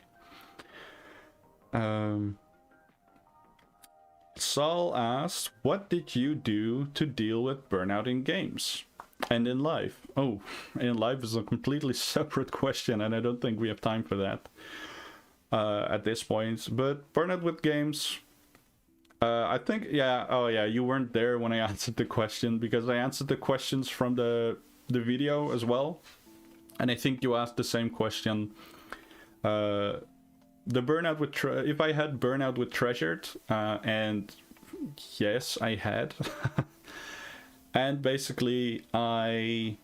Saul asked, what did you do to deal with burnout in games and in life? Oh, in life is a completely separate question, and I don't think we have time for that at this point. But burnout with games, I think, yeah, oh yeah, you weren't there when I answered the question, because I answered the questions from the video as well. And I think you asked the same question. The burnout with if I had burnout with Treasured, and Yes, I had. And basically, I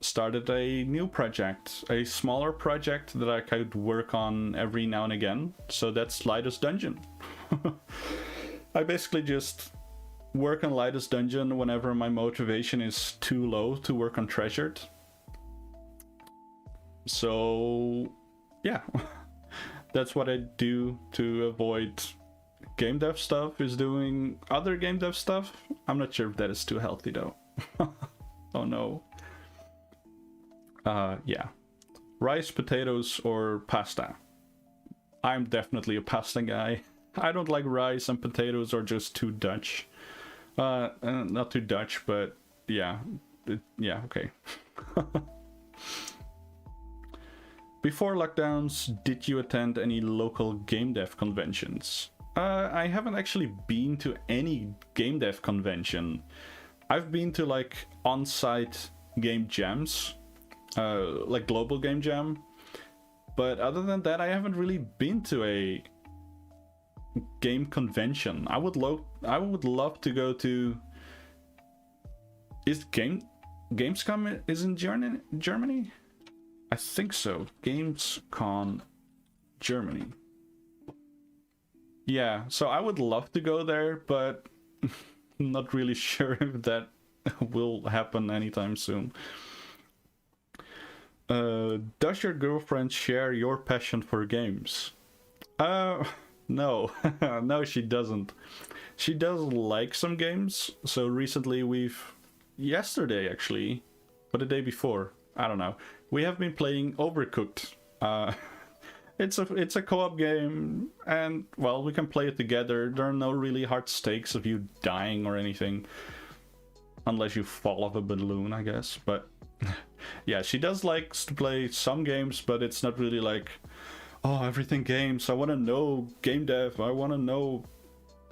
started a new project, a smaller project that I could work on every now and again. So that's Lightest Dungeon. I basically just work on Lightest Dungeon whenever my motivation is too low to work on Treasured. So yeah, that's what I do to avoid game dev stuff, is doing other game dev stuff. I'm not sure if that is too healthy though. Oh no. Yeah. Rice, potatoes, or pasta? I'm definitely a pasta guy. I don't like rice, and potatoes are just too Dutch. Not too Dutch, but yeah. Yeah, okay. Before lockdowns, did you attend any local game dev conventions? I haven't actually been to any game dev convention. I've been to like on-site game jams, like Global Game Jam, but other than that I haven't really been to a game convention. I would love to go to... Is Gamescom is in Germany? I think so. Gamescom Germany. Yeah, so I would love to go there, but not really sure if that will happen anytime soon. Does your girlfriend share your passion for games? No. No, she doesn't. She does like some games, so recently yesterday actually, or the day before, I don't know, we have been playing Overcooked. It's a co-op game, and well, we can play it together. There are no really hard stakes of you dying or anything, unless you fall off a balloon, I guess. But yeah, she does like to play some games, but it's not really like, oh, everything games, I want to know game dev, I want to know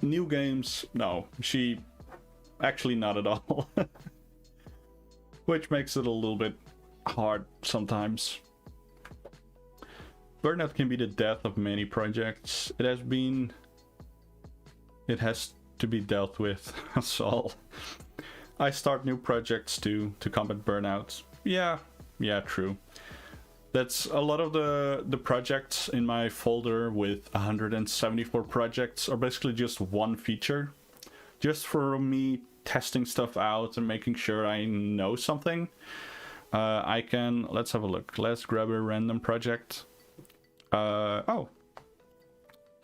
new games. No, she actually not at all. Which makes it a little bit hard sometimes. Burnout can be the death of many projects. It has to be dealt with. So I start new projects to combat burnout. Yeah, true. That's a lot of the projects in my folder with 174 projects are basically just one feature. Just for me testing stuff out and making sure I know something. Let's have a look. Let's grab a random project. I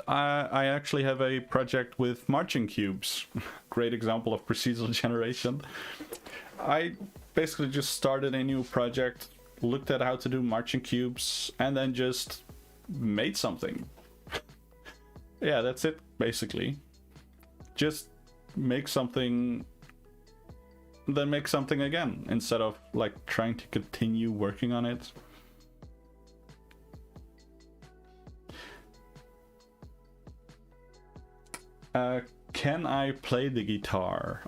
actually have a project with marching cubes. Great example of procedural generation. I basically just started a new project, looked at how to do marching cubes, and then just made something. Yeah, that's it, basically. Just make something, then make something again, instead of like trying to continue working on it. Can I play the guitar?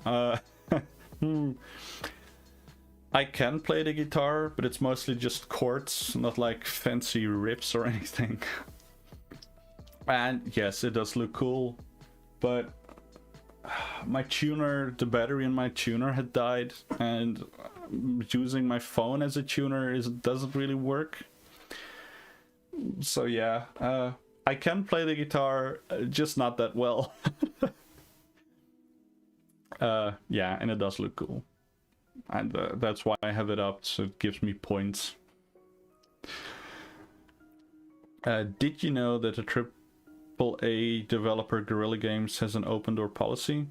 I can play the guitar, but it's mostly just chords, not like fancy riffs or anything. And yes, it does look cool, but my tuner, the battery in my tuner had died, and using my phone as a tuner doesn't really work. So yeah, I can play the guitar, just not that well. Yeah, and it does look cool. And that's why I have it up, so it gives me points. Did you know that a AAA developer, Guerrilla Games, has an open door policy?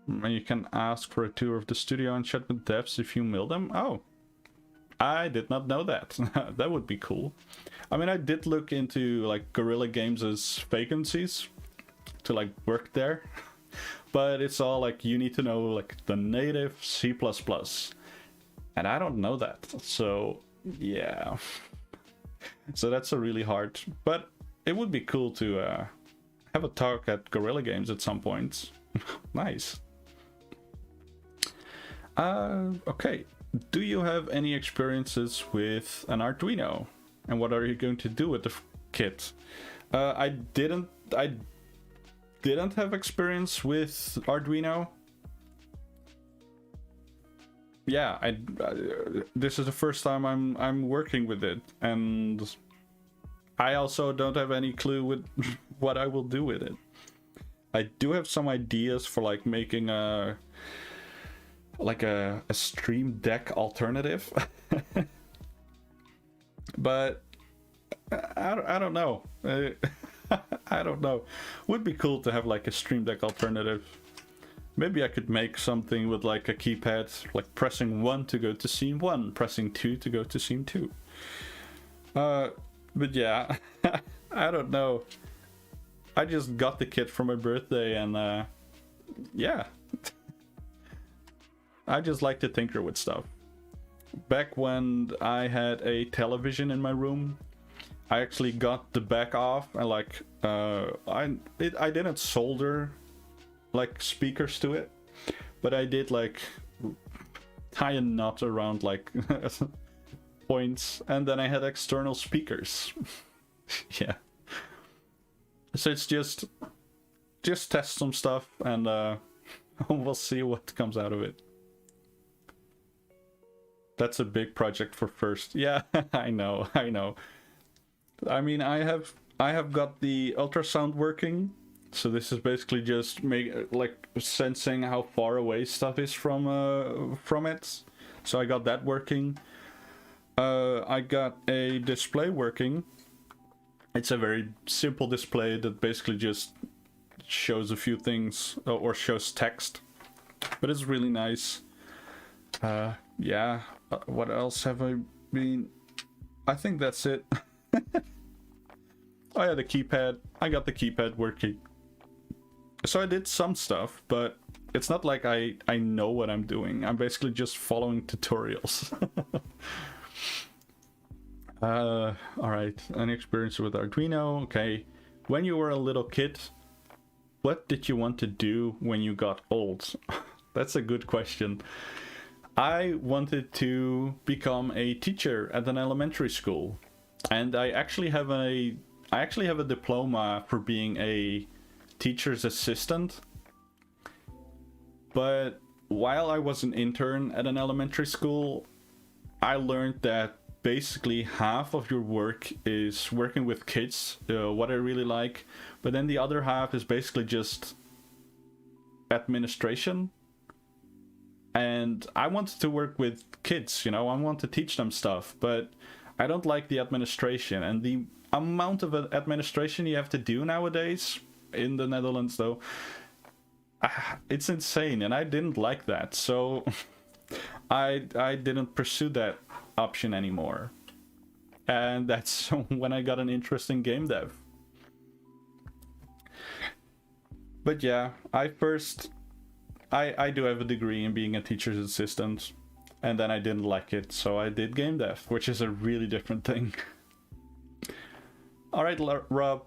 And you can ask for a tour of the studio and chat with devs if you mail them? Oh, I did not know that. That would be cool. I mean, I did look into like Guerrilla Games' vacancies to like work there, but it's all like you need to know like the native C++, and I don't know that. So yeah, so that's a really hard. But it would be cool to have a talk at Guerrilla Games at some point. Nice. Okay. Do you have any experiences with an Arduino? And what are you going to do with the kit? I didn't have experience with Arduino. Yeah, this is the first time I'm working with it, and I also don't have any clue with what I will do with it. I do have some ideas for like making a Stream Deck alternative, but I don't know. I don't know. Would be cool to have like a Stream Deck alternative. Maybe I could make something with like a keypad, like pressing 1 to go to scene 1, pressing 2 to go to scene 2. But yeah, I don't know. I just got the kit for my birthday, and yeah. I just like to tinker with stuff. Back when I had a television in my room, I actually got the back off, and like I didn't solder like speakers to it, but I did like tie a knot around like points, and then I had external speakers. Yeah, so it's just test some stuff, and we'll see what comes out of it. That's a big project for first. Yeah, I know. I mean, I have got the ultrasound working. So this is basically just sensing how far away stuff is from it. So I got that working. I got a display working. It's a very simple display that basically just shows a few things or shows text, but it's really nice. Yeah. What else have I been? I think that's it. Oh yeah, the keypad. I got the keypad working. So I did some stuff, but it's not like I know what I'm doing. I'm basically just following tutorials. Alright, any experience with Arduino? Okay. When you were a little kid, what did you want to do when you got old? That's a good question. I wanted to become a teacher at an elementary school. And I actually have a diploma for being a teacher's assistant, but while I was an intern at an elementary school, I learned that basically half of your work is working with kids, what I really like, but then the other half is basically just administration. And I wanted to work with kids, I want to teach them stuff, but I don't like the administration, and the amount of administration you have to do nowadays in the Netherlands, though, it's insane, and I didn't like that, so I didn't pursue that option anymore. And that's when I got an interest in game dev. But yeah, I do have a degree in being a teacher's assistant, and then I didn't like it, so I did game dev, which is a really different thing. All right, Rob.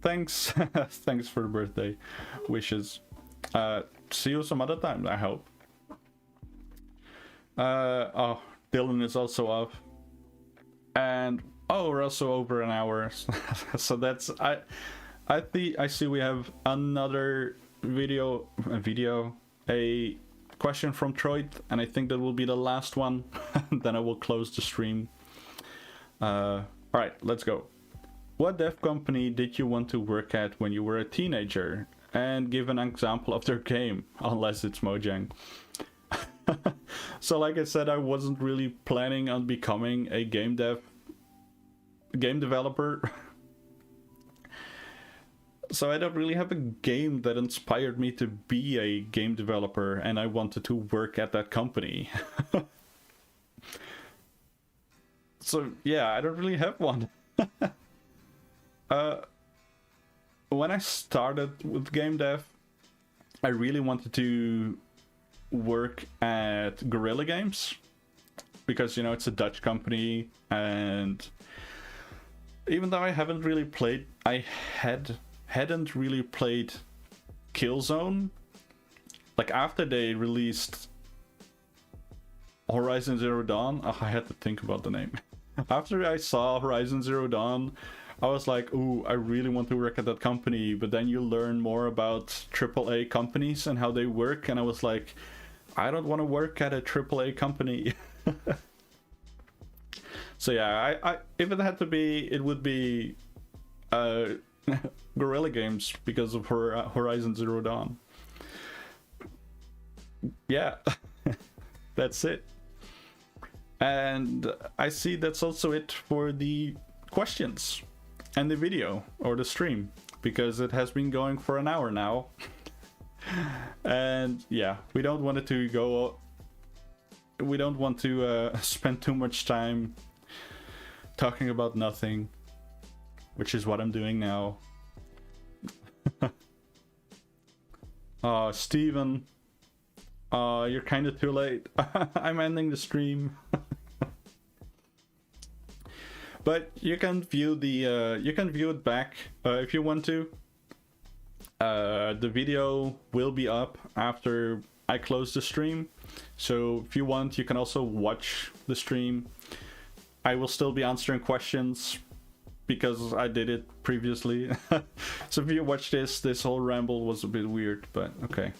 Thanks. Thanks for the birthday wishes. See you some other time, I hope. Oh, Dylan is also up. And we're also over an hour. So that's I see we have another a question from Troy, and I think that will be the last one. Then I will close the stream. All right, let's go. What dev company did you want to work at when you were a teenager? And give an example of their game, unless it's Mojang. So like I said, I wasn't really planning on becoming a game developer. So I don't really have a game that inspired me to be a game developer, and I wanted to work at that company. So yeah, I don't really have one. When I started with game dev, I really wanted to work at Guerrilla Games, because it's a Dutch company, and even though I hadn't really played Killzone, like after they released Horizon Zero Dawn, I had to think about the name. After I saw Horizon Zero Dawn, I was like, ooh, I really want to work at that company, but then you learn more about AAA companies and how they work, and I was like, I don't want to work at a AAA company. So yeah, I if it had to be, it would be Guerrilla Games because of Horizon Zero Dawn. Yeah, that's it. And I see that's also it for the questions and the video or the stream, because it has been going for an hour now. And yeah, we don't want it to go. We don't want to spend too much time talking about nothing, which is what I'm doing now. Steven, you're kind of too late. I'm ending the stream. But you can view the you can view it back if you want to. The video will be up after I close the stream, so if you want, you can also watch the stream. I will still be answering questions because I did it previously. So if you watch this whole ramble was a bit weird, but okay.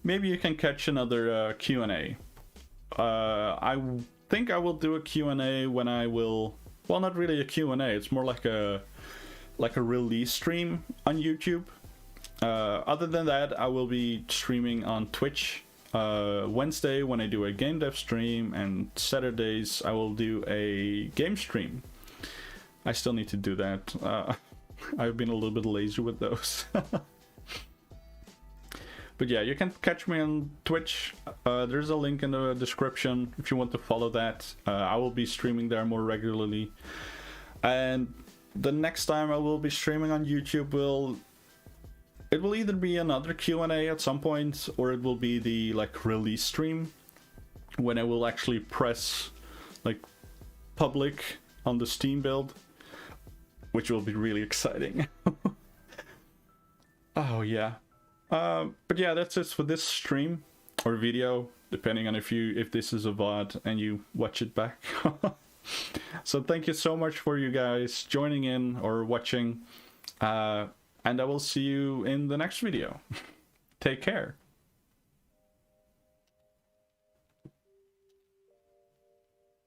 Maybe you can catch another Q&A. I think I will do a Q&A when I will... Well, not really a Q&A, it's more like a release stream on YouTube. Other than that, I will be streaming on Twitch. Wednesday when I do a game dev stream, and Saturdays I will do a game stream. I still need to do that. I've been a little bit lazy with those. But yeah, you can catch me on Twitch. There's a link in the description if you want to follow that. I will be streaming there more regularly. And the next time I will be streaming on YouTube will either be another Q&A at some point, or it will be the release stream when I will actually press public on the Steam build, which will be really exciting. Oh yeah. But yeah, that's it for this stream or video, depending on if this is a VOD and you watch it back. So thank you so much for you guys joining in or watching, and I will see you in the next video. Take care.